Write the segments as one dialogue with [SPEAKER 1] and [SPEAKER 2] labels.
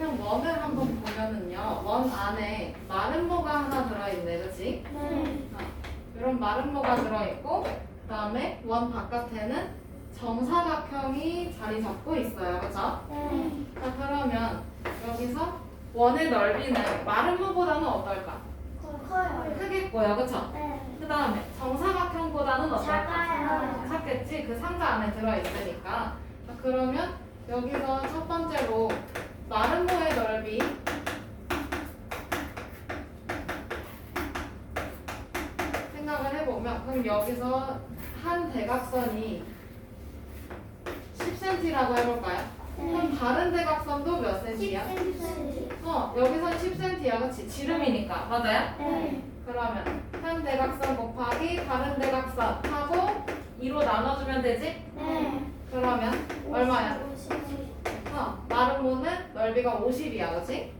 [SPEAKER 1] 그냥 원을 한번 보면은요. 원 안에 마름모가 하나 들어있네. 그치?
[SPEAKER 2] 네.
[SPEAKER 1] 이런 마름모가 들어있고 그 다음에 원 바깥에는 정사각형이 자리 잡고 있어요. 그쵸?
[SPEAKER 2] 네.
[SPEAKER 1] 자, 그러면 여기서 원의 넓이는 마름모보다는 어떨까?
[SPEAKER 2] 커요.
[SPEAKER 1] 크겠고요. 그쵸?
[SPEAKER 2] 네.
[SPEAKER 1] 그 다음에 정사각형보다는 어떨까?
[SPEAKER 2] 작아요.
[SPEAKER 1] 작겠지? 그 상자 안에 들어있으니까. 자, 그러면 여기서 첫 번째로 마름모의 넓이 생각을 해보면 그럼 여기서 한 대각선이 10cm라고 해볼까요? 그럼 다른 대각선도 몇 cm야?
[SPEAKER 2] 10cm.
[SPEAKER 1] 여기선 10cm야. 그치? 지름이니까. 맞아요?
[SPEAKER 2] 네.
[SPEAKER 1] 그러면 한 대각선 곱하기 다른 대각선 하고 2로 나눠주면 되지?
[SPEAKER 2] 네.
[SPEAKER 1] 그러면 얼마야?
[SPEAKER 2] 50.
[SPEAKER 1] 마름모는 넓이가 50이야. 그치?
[SPEAKER 2] 네.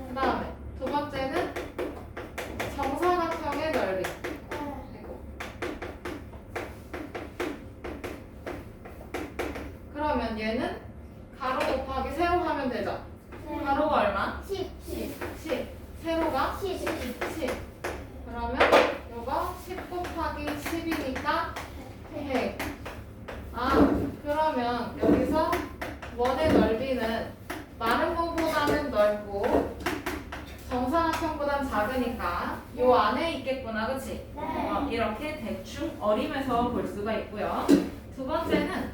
[SPEAKER 1] 그 다음에 두 번째는 정사각형의 넓이. 아이고. 그러면 얘는 가로 곱하기 세로 하면 되죠?
[SPEAKER 2] 네.
[SPEAKER 1] 가로가 얼마?
[SPEAKER 2] 10.
[SPEAKER 1] 10. 세로가
[SPEAKER 2] 10.
[SPEAKER 1] 10. 그러면 요거 10 곱하기 10이니까 100. 그러면 여기서 원의 넓이는 마름모보다는 넓고 정사각형보단 작으니까 요 안에 있겠구나. 그치?
[SPEAKER 2] 네.
[SPEAKER 1] 이렇게 대충 어림에서 볼 수가 있고요. 두 번째는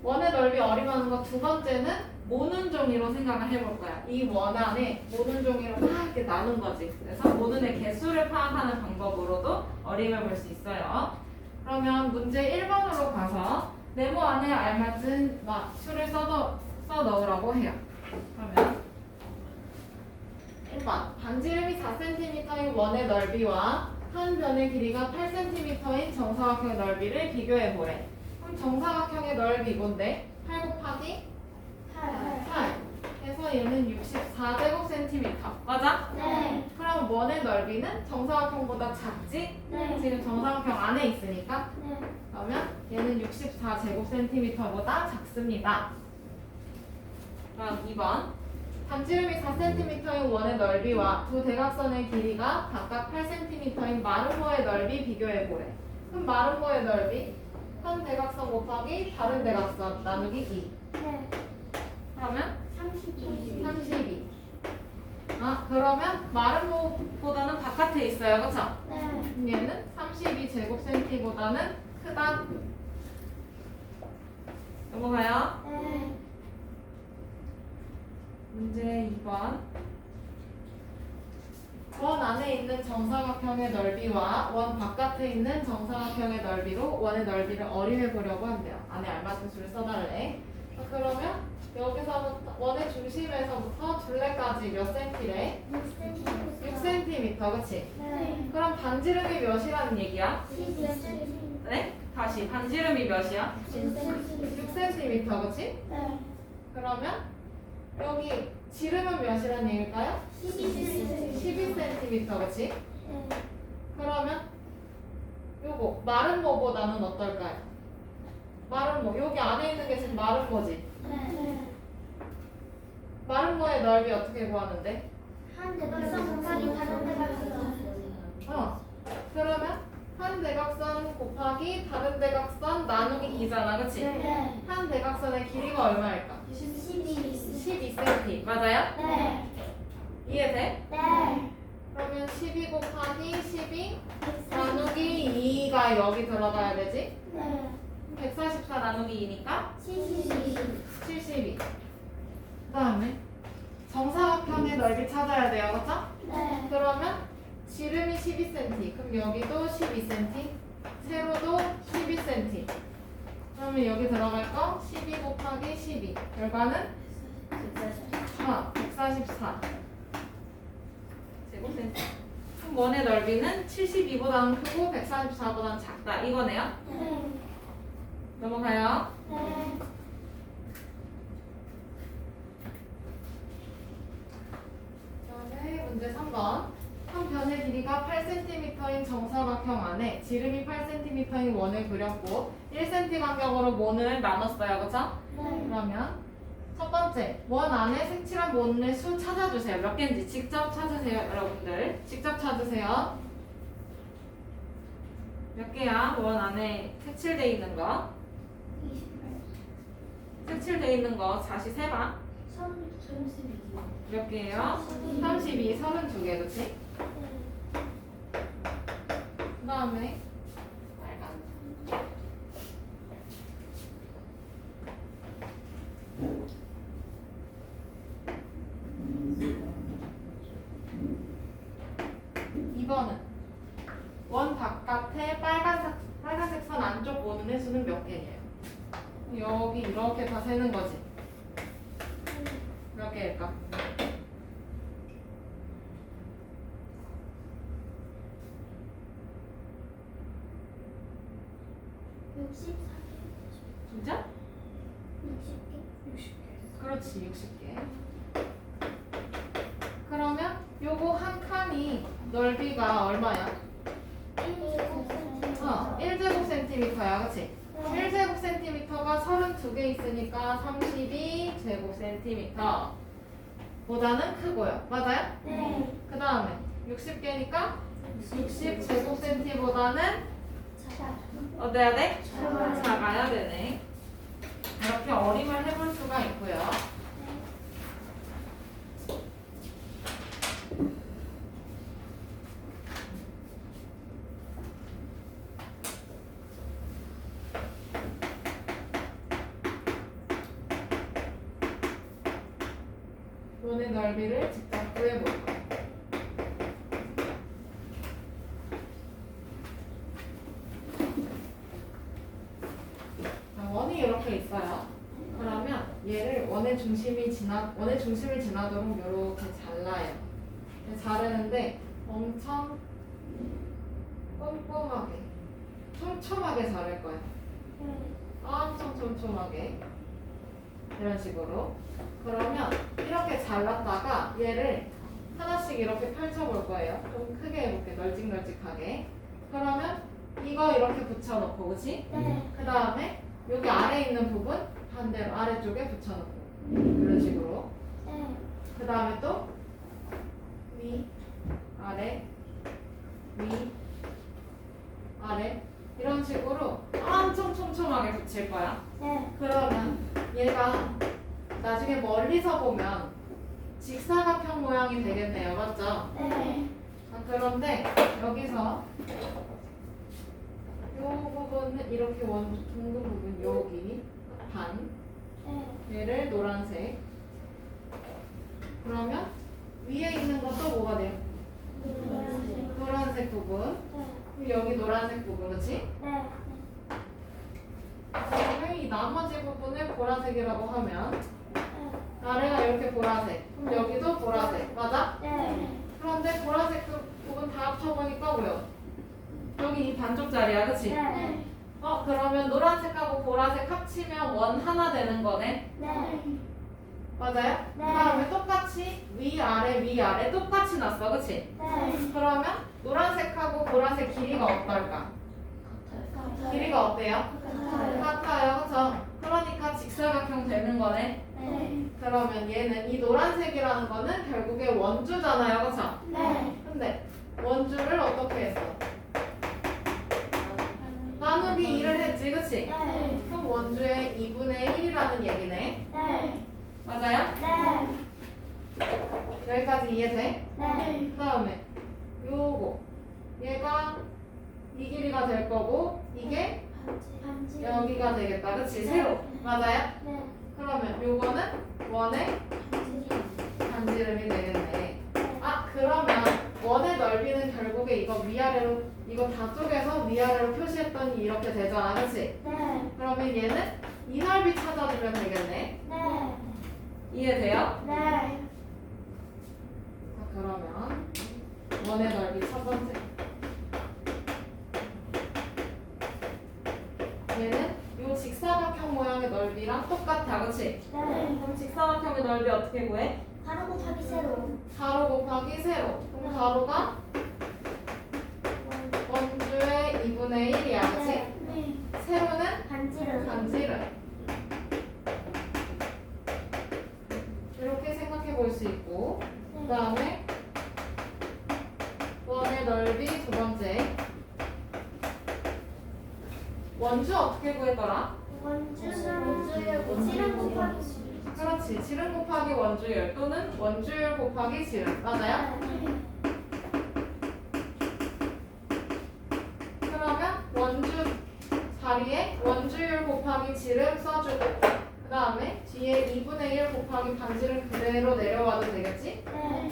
[SPEAKER 1] 원의 넓이 어림하는 거 두 번째는 모는 종이로 생각을 해볼 거야. 이 원 안에 모는 종이로 다 이렇게 나눈 거지. 그래서 모는의 개수를 파악하는 방법으로도 어림을 볼 수 있어요. 그러면 문제 1번으로 가서 네모 안에 알맞은 수를 써 넣으라고 해요. 그러면 1번 반지름이 4cm인 원의 넓이와 한 변의 길이가 8cm인 정사각형의 넓이를 비교해 보래. 그럼 정사각형의 넓이 뭔데? 8 곱하기 8 해서 얘는 64제곱cm. 맞아?
[SPEAKER 2] 네.
[SPEAKER 1] 그럼 원의 넓이는 정사각형보다 작지?
[SPEAKER 2] 네.
[SPEAKER 1] 지금 정사각형 안에 있으니까.
[SPEAKER 2] 네.
[SPEAKER 1] 그러면 얘는 64제곱cm보다 작습니다. 그럼 2번 반지름이 4cm인 원의 넓이와 두 대각선의 길이가 각각 8cm인 마름모의 넓이 비교해 보래. 그럼 마름모의 넓이 한 대각선 곱하기 다른 대각선 나누기 2.
[SPEAKER 2] 네.
[SPEAKER 1] 그러면
[SPEAKER 2] 32.
[SPEAKER 1] 32. 그러면 마름모보다는 바깥에 있어요. 그쵸?
[SPEAKER 2] 네.
[SPEAKER 1] 얘는 32제곱cm보다는 크다. 넘어가요.
[SPEAKER 2] 네.
[SPEAKER 1] 문제 2번. 원 안에 있는 정사각형의 넓이와 원 바깥에 있는 정사각형의 넓이로 원의 넓이를 어림해 보려고 한대요. 안에 알맞은 수를 써달래. 그러면 여기서부터 원의 중심에서부터 둘레까지 몇 cm래? 6cm. 그치?
[SPEAKER 2] 네.
[SPEAKER 1] 그럼 반지름이 몇이라는 얘기야?
[SPEAKER 2] 12cm.
[SPEAKER 1] 네? 다시 반지름이 몇이야?
[SPEAKER 2] 6cm.
[SPEAKER 1] 6cm. 그치?
[SPEAKER 2] 네.
[SPEAKER 1] 그러면 여기 지름은 몇이라는 얘기일까요?
[SPEAKER 2] 12cm.
[SPEAKER 1] 12cm. 그치?
[SPEAKER 2] 네.
[SPEAKER 1] 그러면 요거 마름모보다는 어떨까요? 마름모 여기 안에 있는 게 지금 마름모지.
[SPEAKER 2] 네.
[SPEAKER 1] 마름모의 넓이 어떻게 구하는데?
[SPEAKER 2] 한 대각선 곱하기 다른 대각선.
[SPEAKER 1] 그러면 한 대각선 곱하기 다른 대각선 나누기 2잖아. 그치?
[SPEAKER 2] 네.
[SPEAKER 1] 한 대각선의 길이가 얼마일까?
[SPEAKER 2] 12.
[SPEAKER 1] 12cm. 맞아요?
[SPEAKER 2] 네.
[SPEAKER 1] 이해돼?
[SPEAKER 2] 네.
[SPEAKER 1] 그러면 12 곱하기 12 나누기 2가 여기 들어가야 되지?
[SPEAKER 2] 네.
[SPEAKER 1] 144 나누기 2니까
[SPEAKER 2] 72.
[SPEAKER 1] 72. 그 다음에 정사각형의 넓이 찾아야 돼요. 그쵸?
[SPEAKER 2] 네.
[SPEAKER 1] 그러면 지름이 12cm. 그럼 여기도 12cm. 세로도 12cm. 그러면 여기 들어갈 거 12 곱하기 12. 결과는 144. 제곱센티. 그럼 원의 넓이는 72보다는 크고 144보다는 작다. 이거네요.
[SPEAKER 2] 네.
[SPEAKER 1] 넘어가요.
[SPEAKER 2] 네.
[SPEAKER 1] 그다음에 문제 3번. 한 변의 길이가 8cm인 정사각형 안에 지름이 8cm인 원을 그렸고 1cm 간격으로 원을 나눴어요. 그쵸?
[SPEAKER 2] 네.
[SPEAKER 1] 그러면 첫 번째 번째, 원 안에 색칠한 모눈의 수 찾아주세요. 몇 개인지 직접 찾으세요, 여러분들. 직접 찾으세요. 몇 개야? 원 안에 색칠돼 있는 거.
[SPEAKER 2] 28.
[SPEAKER 1] 색칠돼 있는 거 다시 세봐.
[SPEAKER 2] 32.
[SPEAKER 1] 몇 개예요? 32, 32개, 그치? 그 다음에 빨간. 이번은 원 바깥에 빨간색 선 안쪽 모눈의 수는 몇 개예요? 여기 이렇게 다 세는 거지. 몇 개일까?
[SPEAKER 2] 64개.
[SPEAKER 1] 진짜?
[SPEAKER 2] 60개.
[SPEAKER 3] 60개.
[SPEAKER 1] 그렇지, 60개. 그러면 요거 한 칸이 넓이가 얼마야? 1제곱센티미터야, 그치? 1제곱센티미터가 32개 있으니까 32제곱센티미터 보다는 크고요. 맞아요?
[SPEAKER 2] 네.
[SPEAKER 1] 그 다음에 60개니까 60제곱센티보다는 어때야 돼? 작아야 되네. 이렇게 어림을 해볼 수가 있고요. 원의 넓이를 직접 구해볼 거예요. 자, 원이 이렇게 있어요. 그러면 얘를 원의 중심을 지나도록 이렇게 잘라요. 자르는데 엄청 꼼꼼하게, 촘촘하게 자를 거예요. 엄청 촘촘하게. 이런 식으로. 그러면 이렇게 잘랐다가 얘를 하나씩 이렇게 펼쳐볼 거예요. 좀 크게 해볼게요. 널찍널찍하게. 그러면 이거 이렇게 붙여놓고, 그치? 그 다음에 여기 아래에 있는 부분 반대로 아래쪽에 붙여놓고 이런 식으로. 그 다음에 또 위, 아래, 위, 아래 이런 식으로 엄청 촘촘하게 붙일 거야. 그러면 얘가 나중에 멀리서 보면 직사각형 모양이 되겠네요. 맞죠? 그런데 여기서 요 부분은 이렇게 둥근 부분 여기 반 얘를 노란색. 그러면 위에 있는 것도 뭐가 돼요? 노란색 부분. 여기 노란색 부분, 그렇지? 그러면 이 나머지 부분을 보라색이라고 하면 아래가 이렇게 보라색. 그럼 여기도 보라색. 맞아? 그런데 보라색 부분 다 합쳐보니까 뭐요? 여기 이 반쪽 자리야, 그치? 그러면 노란색하고 보라색 합치면 원 하나 되는 거네. 맞아요? 그 다음에 똑같이 위아래 똑같이 났어, 그치? 그러면 노란색하고 보라색 길이가 어떨까? 길이가 어때요? 같아요, 그쵸? 그러니까 직사각형 되는 거네. 그러면 얘는 이 노란색이라는 거는 결국에 원주잖아요, 그쵸? 근데 원주를 어떻게 했어? 나누기 2를 했지, 그치? 그럼 원주의 2분의 1이라는 얘기네. 맞아요? 여기까지 이해돼? 그 다음에 요거 얘가 이 길이가 될 거고 이게 여기가 되겠다, 그치? 세로. 맞아요? 그러면 요거는 원의 반지름이 되겠네. 그러면 원의 넓이는 결국에 이거 위아래로 이거 다 쪼개서 위아래로 표시했더니 이렇게 되잖아, 그치? 그러면 얘는 이 넓이 찾아주면 되겠네. 이해돼요? 자, 그러면 원의 넓이 첫 번째. 얘는 요 직사각형 모양의 넓이랑 똑같아, 그치? 그럼 직사각형의 넓이 어떻게 구해?
[SPEAKER 2] 가로 곱하기 세로.
[SPEAKER 1] 가로 곱하기 세로. 그럼 가로가 원주의 2분의 1이야, 그치? 세로는
[SPEAKER 2] 반지름.
[SPEAKER 1] 반지름. 다음에 원의 넓이 두 번째. 원주 어떻게 구했더라?
[SPEAKER 2] 원주는 지름 곱하기
[SPEAKER 1] 그렇지. 지름 곱하기 원주율 또는 원주율 곱하기 지름. 맞아요? 그러면 원주 자리에 원주율 곱하기 지름 써주고 그 다음에 뒤에 2분의 1 곱하기 반지름 그대로 내려와도 되겠지?
[SPEAKER 2] 네.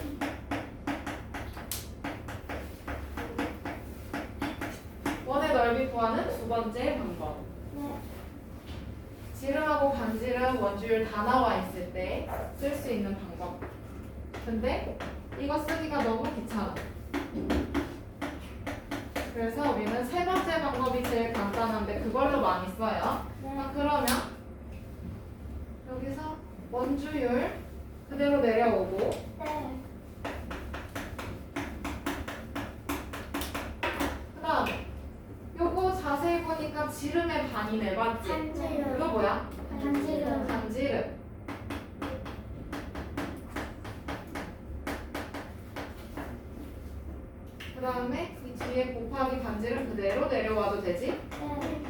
[SPEAKER 1] 원의 넓이 구하는 두 번째 방법.
[SPEAKER 2] 네.
[SPEAKER 1] 지름하고 반지름 원주율 다 나와 있을 때 쓸 수 있는 방법. 근데 이거 쓰기가 너무 귀찮아. 그래서 우리는 세 번째 방법이 제일 간단한데 그걸로 많이 써요. 자, 그러면 여기서 원주율 그대로 내려오고
[SPEAKER 2] 네.
[SPEAKER 1] 그 다음에 요거 자세히 보니까 지름의 반이네. 맞지?
[SPEAKER 2] 반지름.
[SPEAKER 1] 이거 뭐야?
[SPEAKER 2] 반지름.
[SPEAKER 1] 반지름. 그 다음에 이 뒤에 곱하기 반지름 그대로 내려와도 되지?
[SPEAKER 2] 네.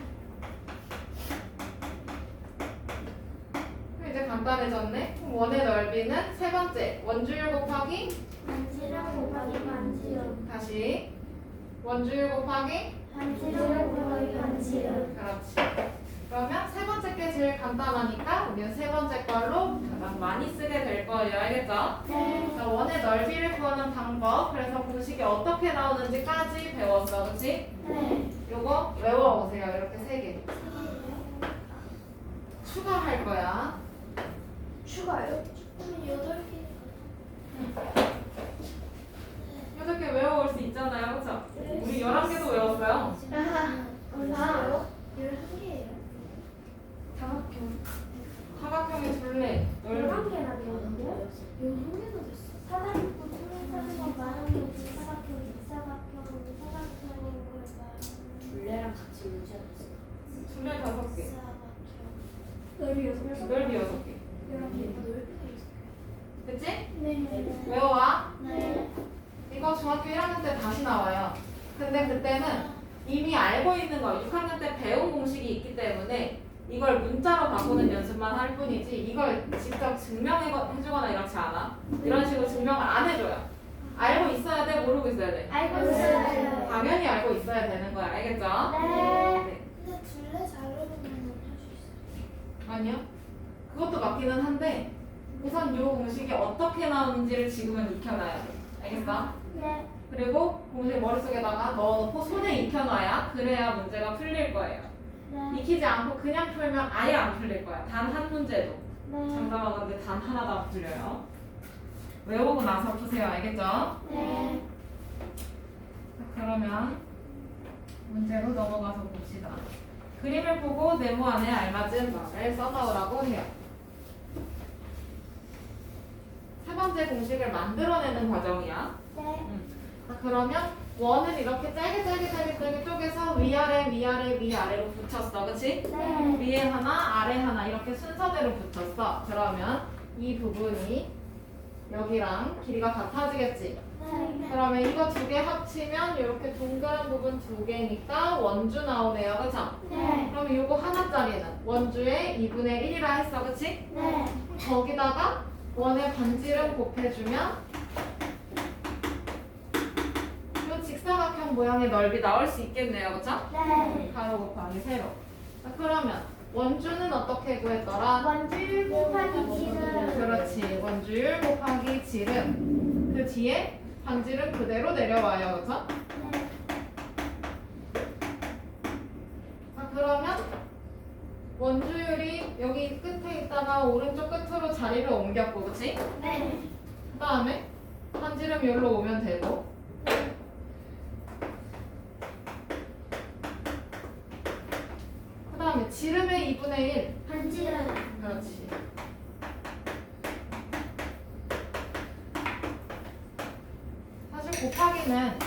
[SPEAKER 1] 그럼 이제 간단해졌네. 그럼 원의 넓이는 세 번째 원주율 곱하기
[SPEAKER 2] 반지름 곱하기 반지름.
[SPEAKER 1] 다시 원주율 곱하기
[SPEAKER 2] 반지름 곱하기 반지름.
[SPEAKER 1] 그렇지. 그러면 세 번째 게 제일 간단하니까 우리는 세 번째 걸로 가장 많이 쓰게 될 거예요. 알겠죠?
[SPEAKER 2] 네.
[SPEAKER 1] 자, 원의 넓이를 구하는 방법, 그래서 공식이 어떻게 나오는지까지 배웠어. 그렇지?
[SPEAKER 2] 네.
[SPEAKER 1] 요거 외워오세요. 이렇게 세 개. 추가할 거야.
[SPEAKER 2] 추가요? 그럼 8개.
[SPEAKER 1] 8개 외워올 수 있잖아요. 그렇죠? 우리 11개도 외웠어요.
[SPEAKER 2] 얼마요? 11개예요.
[SPEAKER 1] 사각형. 사각형의 둘레. 넓이.
[SPEAKER 2] 11개나 배웠는데요? 11개나 됐어. 사다리고 투명사건 마름모 직사각형 직사각형 사각형인 걸
[SPEAKER 3] 둘레랑 같이 문제였어.
[SPEAKER 1] 둘레 5개.
[SPEAKER 2] 넓이 6개.
[SPEAKER 1] 넓이 6개.
[SPEAKER 2] 11개.
[SPEAKER 1] 됐지?
[SPEAKER 2] 네.
[SPEAKER 1] 외워와.
[SPEAKER 2] 네.
[SPEAKER 1] 이거 중학교 1학년 때 다시 나와요. 근데 그때는 이미 알고 있는 거, 6학년 때 배운 공식이 있기 때문에 이걸 문자로 바꾸는 연습만 할 뿐이지 이걸 직접 증명해주거나 이렇지 않아. 이런 식으로 증명을 안 해줘요. 알고 있어야 돼? 모르고 있어야 돼?
[SPEAKER 2] 알고 있어요.
[SPEAKER 1] 당연히 알고 있어야 되는 거야. 알겠죠?
[SPEAKER 2] 네. 근데 둘레 잘 오르면 할 수 있어요.
[SPEAKER 1] 아니요. 그것도 맞기는 한데 우선 이 공식이 어떻게 나오는지를 지금은 익혀놔야 돼. 알겠어?
[SPEAKER 2] 네.
[SPEAKER 1] 그리고 공식 머릿속에다가 넣어놓고 손에 익혀놔야 그래야 문제가 풀릴 거예요.
[SPEAKER 2] 네.
[SPEAKER 1] 익히지 않고 그냥 풀면 아예 안 풀릴 거야. 단 한 문제도.
[SPEAKER 2] 네.
[SPEAKER 1] 장담하건데 단 하나도 안 풀려요. 외우고 나서 푸세요. 알겠죠?
[SPEAKER 2] 네.
[SPEAKER 1] 자, 그러면 문제로 넘어가서 봅시다. 그림을 보고 네모 안에 알맞은 말을 써놓으라고 해요. 세 번째 공식을 만들어내는 과정이야.
[SPEAKER 2] 네.
[SPEAKER 1] 자, 그러면 원을 이렇게 짧게 쪼개서 위아래로 붙였어. 그치?
[SPEAKER 2] 네.
[SPEAKER 1] 위에 하나, 아래 하나 이렇게 순서대로 붙였어. 그러면 이 부분이 여기랑 길이가 같아지겠지?
[SPEAKER 2] 네.
[SPEAKER 1] 그러면 이거 두 개 합치면 이렇게 동그란 부분 두 개니까 원주 나오네요. 그쵸?
[SPEAKER 2] 네.
[SPEAKER 1] 그러면 이거 하나짜리는 원주의 2분의 1이라 했어. 그치?
[SPEAKER 2] 네.
[SPEAKER 1] 거기다가 원의 반지름 곱해주면 이 직사각형 모양의 넓이 나올 수 있겠네요. 그쵸?
[SPEAKER 2] 네.
[SPEAKER 1] 가로 곱하기 세로. 자, 그러면 원주는 어떻게 구했더라?
[SPEAKER 2] 원줄 곱하기 지름.
[SPEAKER 1] 그렇지. 원주율 곱하기 지름. 그 뒤에 반지름 그대로 내려와요. 그쵸?
[SPEAKER 2] 네.
[SPEAKER 1] 자, 그러면 원주율이 여기 끝에 있다가 오른쪽 끝으로 자리를 옮겼고, 그치?
[SPEAKER 2] 네.
[SPEAKER 1] 그 다음에 반지름 여기로 오면 되고. 그 다음에 지름의 2분의 1.
[SPEAKER 2] 반지름.
[SPEAKER 1] 그렇지. 사실 곱하기는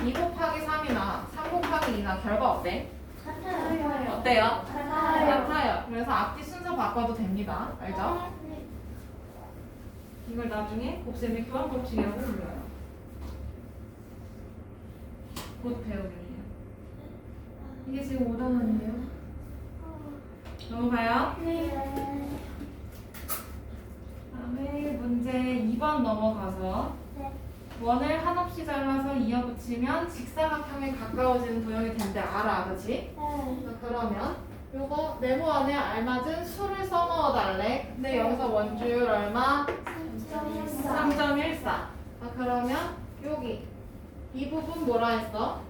[SPEAKER 1] 2 곱하기 3이나 3 곱하기 2나 결과 어때?
[SPEAKER 2] 같아요.
[SPEAKER 1] 어때요?
[SPEAKER 2] 같아요.
[SPEAKER 1] 같아요. 그래서 앞뒤 순서 바꿔도 됩니다. 알죠?
[SPEAKER 2] 네.
[SPEAKER 1] 이걸 나중에 곱셈의 교환 법칙이라고 불러요. 곧 배우겠네요. 이게 지금 5단원이에요. 넘어가요.
[SPEAKER 2] 네.
[SPEAKER 1] 다음에 문제 2번 넘어가서 원을 한없이 잘라서 이어붙이면 직사각형에 가까워지는 도형이 된대. 알아, 그치? 그러면 요거 네모 안에 알맞은 수를 써넣어 달래. 근데 여기서 원주율 얼마? 3.14. 그러면 여기 이 부분 뭐라 했어?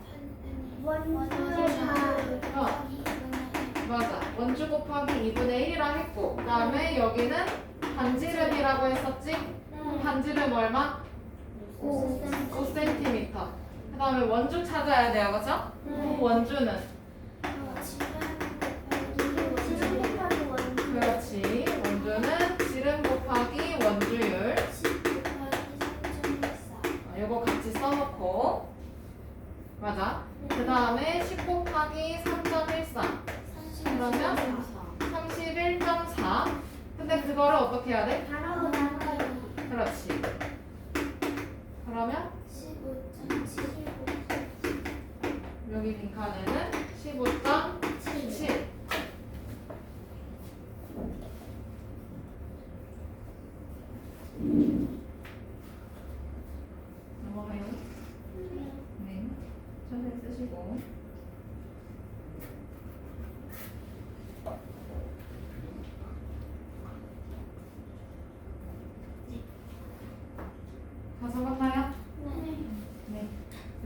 [SPEAKER 1] 맞아. 원주 곱하기 2분의 1이라 했고, 그 다음에 여기는 반지름이라고 했었지? 반지름 얼마? 5cm. 그 다음에 원주 찾아야 돼요, 그죠? 원주는? 그렇지. 원주는 지름 곱하기 원주율. 이거 같이 써놓고. 맞아. 그 다음에 10 곱하기 3.14. 그러면 31.4. 근데 그거를 어떻게 해야 돼? 그렇지. 그러면 여기 빈칸에는 15.7. 넘어가요. 네. 천천히 쓰시고. 다 적었나요? 네.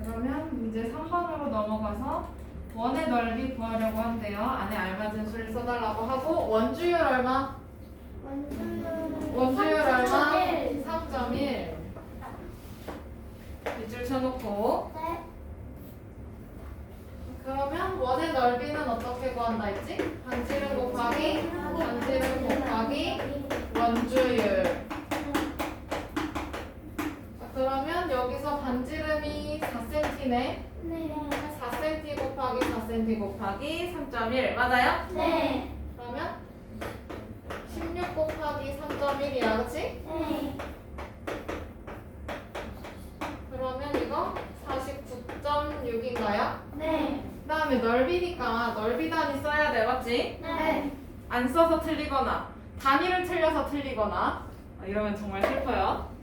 [SPEAKER 1] 그러면 문제 3번으로 넘어가서 원의 넓이 구하려고 한대요. 안에 알맞은 수를 써달라고 하고 원주율 얼마? 원주율 얼마? 3.1. 밑줄 쳐놓고. 그러면 원의 넓이는 어떻게 구한다 했지? 반지름 곱하기 원주율. 그러면 여기서 반지름이 4cm네. 4cm 곱하기 4cm 곱하기 3.1 맞아요?
[SPEAKER 2] 네.
[SPEAKER 1] 그러면 16 곱하기 3.1이야, 그치? 그러면 이거 49.6인가요?
[SPEAKER 2] 네.
[SPEAKER 1] 그 다음에 넓이니까 넓이 단위 써야 돼, 맞지?
[SPEAKER 2] 네.
[SPEAKER 1] 안 써서 틀리거나 단위를 틀려서 틀리거나 이러면 정말 슬퍼요.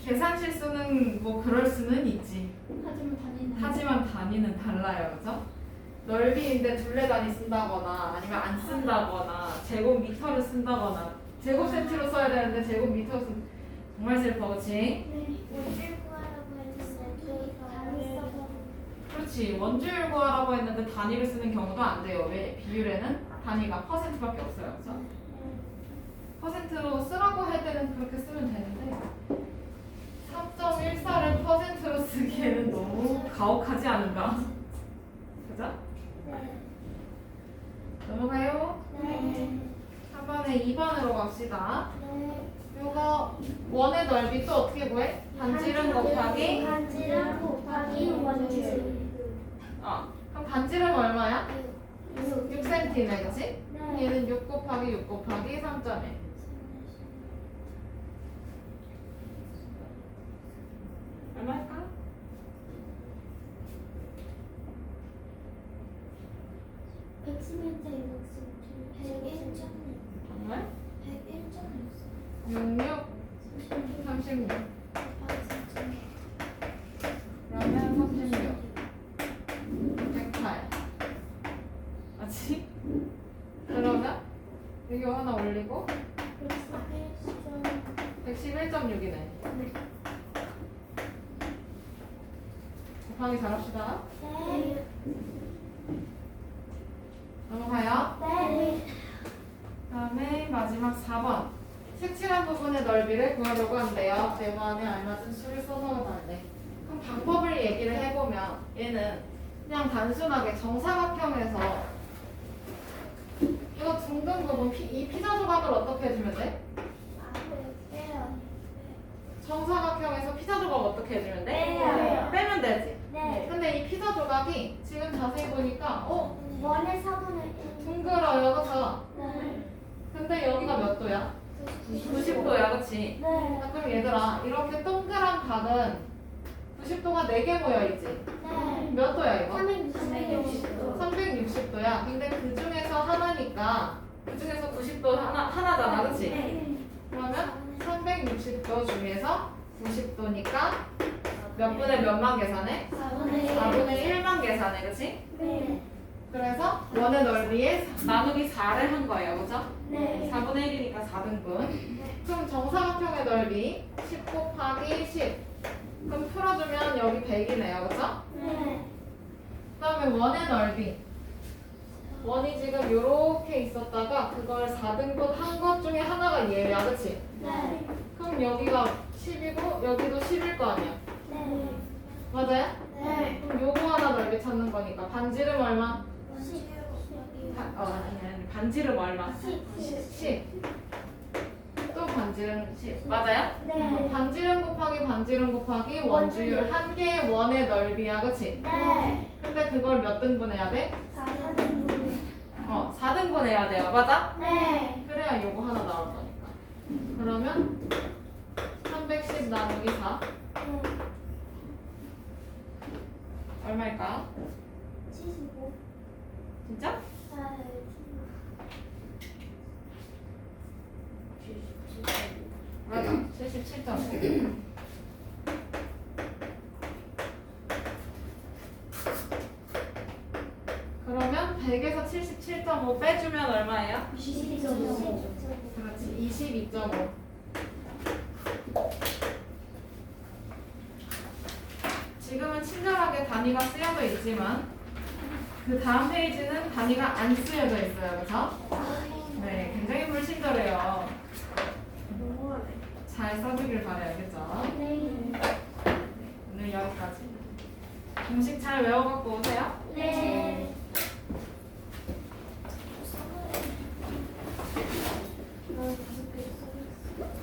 [SPEAKER 1] 계산 실수는 뭐 그럴 수는 있지. 하지만 단위는 달라요, 그죠? 넓이인데 둘레 단위 쓴다거나 아니면 안 쓴다거나 제곱미터를 쓴다거나 제곱센티로 써야 되는데 제곱미터 쓴 정말 슬퍼, 그치? 그렇지. 원주율 구하라고 했는데 단위를 쓰는 경우도 안 돼요. 왜? 비율에는 단위가 퍼센트밖에 없어요, 그죠? 퍼센트로 쓰라고 할 때는 그렇게 쓰면 되는데 3.14를 퍼센트로 쓰기에는 너무 가혹하지 않은가? 그죠? 넘어가요. 3번에 2번으로 갑시다. 요거 원의 넓이 또 어떻게 구해? 반지름 곱하기
[SPEAKER 2] 원주.
[SPEAKER 1] 그럼 반지름 얼마야? 6cm네, 그치? 얘는 6 곱하기 6 곱하기 3.1. 얼마일까? 정말? 66, 36. 그러면 36. 108. 맞지? 그러면 여기 하나 올리고 111.6이네. 곱하기 잘합시다. 넘어가요. 다음에 마지막 4번. 색칠한 부분의 넓이를 구하려고 한대요. 네모 안에 알맞은 수를 써넣어 달래. 그럼 방법을 얘기를 해보면 얘는 그냥 단순하게 정사각형에서 이거 둥근 부분 이 피자 조각을 어떻게 해주면 돼? 정사각형에서 피자 조각 어떻게 해주면 돼?
[SPEAKER 2] 빼요.
[SPEAKER 1] 빼면 되지.
[SPEAKER 2] 네.
[SPEAKER 1] 근데 이 피자 조각이 지금 자세히 보니까
[SPEAKER 2] 원의 4분의 1.
[SPEAKER 1] 둥글어요, 그쵸?
[SPEAKER 2] 네.
[SPEAKER 1] 근데 여기가 몇 도야? 90도야, 그치?
[SPEAKER 2] 네.
[SPEAKER 1] 그럼 얘들아, 이렇게 동그란 각은 90도가 4개 모여있지?
[SPEAKER 2] 네.
[SPEAKER 1] 몇 도야, 이거?
[SPEAKER 2] 360도.
[SPEAKER 1] 360도야. 근데 그 중에서 하나니까, 그 중에서 90도 하나잖아, 그치?
[SPEAKER 2] 네.
[SPEAKER 1] 그러면 360도 중에서 90도니까 몇 분의 몇만 계산해? 4분의 1만 계산해, 그치?
[SPEAKER 2] 네.
[SPEAKER 1] 그래서 원의 넓이에 나누기 4를 한 거예요, 그죠?
[SPEAKER 2] 네.
[SPEAKER 1] 4분의 1이니까 4등분. 그럼 정사각형의 넓이 10 곱하기 10. 그럼 풀어주면 여기 100이네요, 그죠?
[SPEAKER 2] 네.
[SPEAKER 1] 그 다음에 원의 넓이. 원이 지금 요렇게 있었다가 그걸 4등분 한 것 중에 하나가 얘야, 그치?
[SPEAKER 2] 네.
[SPEAKER 1] 그럼 여기가 10이고 여기도 10일 거 아니야?
[SPEAKER 2] 네.
[SPEAKER 1] 맞아요?
[SPEAKER 2] 네.
[SPEAKER 1] 그럼 요거 하나 넓이 찾는 거니까 반지름 얼마? 아니, 반지름 얼마? 10. 또 반지름 10. 맞아요?
[SPEAKER 2] 네.
[SPEAKER 1] 반지름 곱하기 반지름 곱하기 원주율 한 개의 원의 넓이야, 그치?
[SPEAKER 2] 네.
[SPEAKER 1] 근데 그걸 몇 등분 해야 돼?
[SPEAKER 2] 4등분.
[SPEAKER 1] 4등분 해야 돼요, 맞아?
[SPEAKER 2] 네.
[SPEAKER 1] 그래야 요거 하나 나올 거니까. 그러면 310 나누기 4 얼마일까요?
[SPEAKER 2] 75.
[SPEAKER 1] 진짜? 맞아. 77.5. 그러면 100에서 77.5 빼주면 얼마예요?
[SPEAKER 2] 22.5.
[SPEAKER 1] 그렇지. 22.5. 지금은 친절하게 단위가 쓰여져 있지만 그 다음 페이지는 단위가 안 쓰여져 있어요. 그렇죠? 네, 굉장히 불친절해요. 잘 써주길 바라야겠죠?
[SPEAKER 2] 네.
[SPEAKER 1] 오늘 여기까지. 공식 잘 외워갖고 오세요.
[SPEAKER 2] 네.